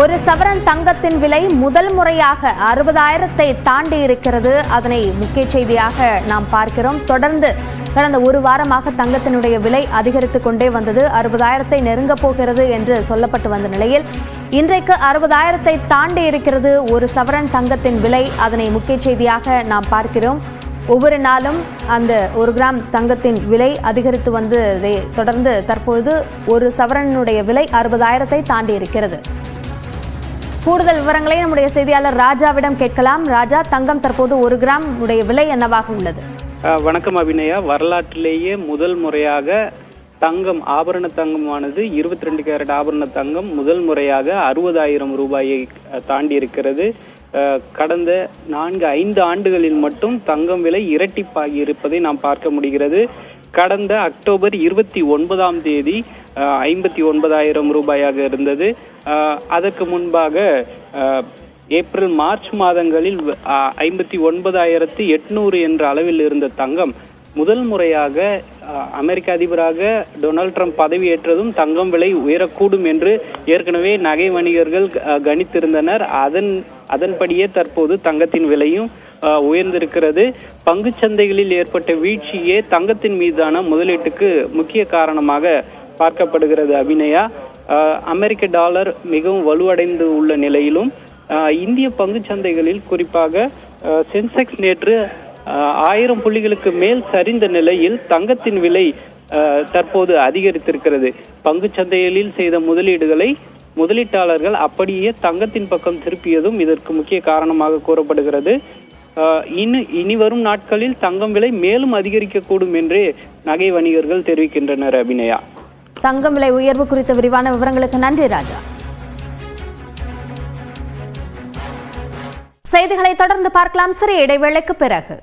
ஒரு சவரன் தங்கத்தின் விலை முதல் முறையாக 60,000-ஐ தாண்டி இருக்கிறது. அதனை முக்கிய செய்தியாக நாம் பார்க்கிறோம். தொடர்ந்து கடந்த ஒரு வாரமாக தங்கத்தினுடைய விலை அதிகரித்துக் கொண்டே வந்தது. 60,000-ஐ நெருங்கப் போகிறது என்று சொல்லப்பட்டு வந்த நிலையில் இன்றைக்கு 60,000-ஐ தாண்டி இருக்கிறது ஒரு சவரன் தங்கத்தின் விலை. அதனை முக்கிய செய்தியாக நாம் பார்க்கிறோம். ஒவ்வொரு நாளும் அந்த 1 கிராம் தங்கத்தின் விலை அதிகரித்து வந்ததை தொடர்ந்து தற்பொழுது ஒரு சவரனுடைய விலை 60,000-ஐ தாண்டி இருக்கிறது. கூடுதல் விவரங்களை நம்முடைய செய்தியாளர் ராஜாவிடம் கேட்கலாம். ராஜா, தங்கம் தற்போது 1 கிராம் உடைய விலை என்னவாக உள்ளது? வணக்கம் அபிநயா. வரலாற்றிலேயே முதல் முறையாக தங்கம், ஆபரண தங்கமானது 22 கேரட் ஆபரண தங்கம் முதல் முறையாக 60,000 ரூபாயை தாண்டி இருக்கிறது. கடந்த 4-5 ஆண்டுகளில் மட்டும் தங்கம் விலை இரட்டிப்பாகி இருப்பதை நாம் பார்க்க முடிகிறது. கடந்த அக்டோபர் 29ஆம் தேதி 59,000 ரூபாயாக இருந்தது. அதற்கு முன்பாக ஏப்ரல் மார்ச் மாதங்களில் 59,800 என்ற அளவில் இருந்த தங்கம் முதல் முறையாக அமெரிக்க அதிபராக டொனால்ட் ட்ரம்ப் பதவியேற்றதும் தங்கம் விலை உயரக்கூடும் என்று ஏற்கனவே நகை வணிகர்கள் கணித்திருந்தனர். அதன்படியே தற்போது தங்கத்தின் விலையும் உயர்ந்திருக்கிறது. பங்கு சந்தைகளில் ஏற்பட்ட வீழ்ச்சியே தங்கத்தின் மீதான முதலீட்டுக்கு முக்கிய காரணமாக பார்க்கப்படுகிறது. அபிநயா, அமெரிக்க டாலர் மிகவும் வலுவடைந்து உள்ள நிலையிலும் இந்திய பங்கு சந்தைகளில் குறிப்பாக சென்செக்ஸ் நேற்று 1000 புள்ளிகளுக்கு மேல் சரிந்த நிலையில் தங்கத்தின் விலை தற்போது அதிகரித்திருக்கிறது. பங்கு சந்தைகளில் செய்த முதலீடுகளை முதலீட்டாளர்கள் அப்படியே தங்கத்தின் பக்கம் திருப்பியதும் இதற்கு முக்கிய காரணமாக கூறப்படுகிறது. இனி வரும் நாட்களில் தங்கம் விலை மேலும் அதிகரிக்கக்கூடும் என்றே நகை வணிகர்கள் தெரிவிக்கின்றனர். அபிநயா, தங்கம் விலை உயர்வு குறித்த விரிவான விவரங்களுக்கு நன்றி ராஜா. செய்திகளை தொடர்ந்து பார்க்கலாம் சிறிய இடைவேளைக்கு பிறகு.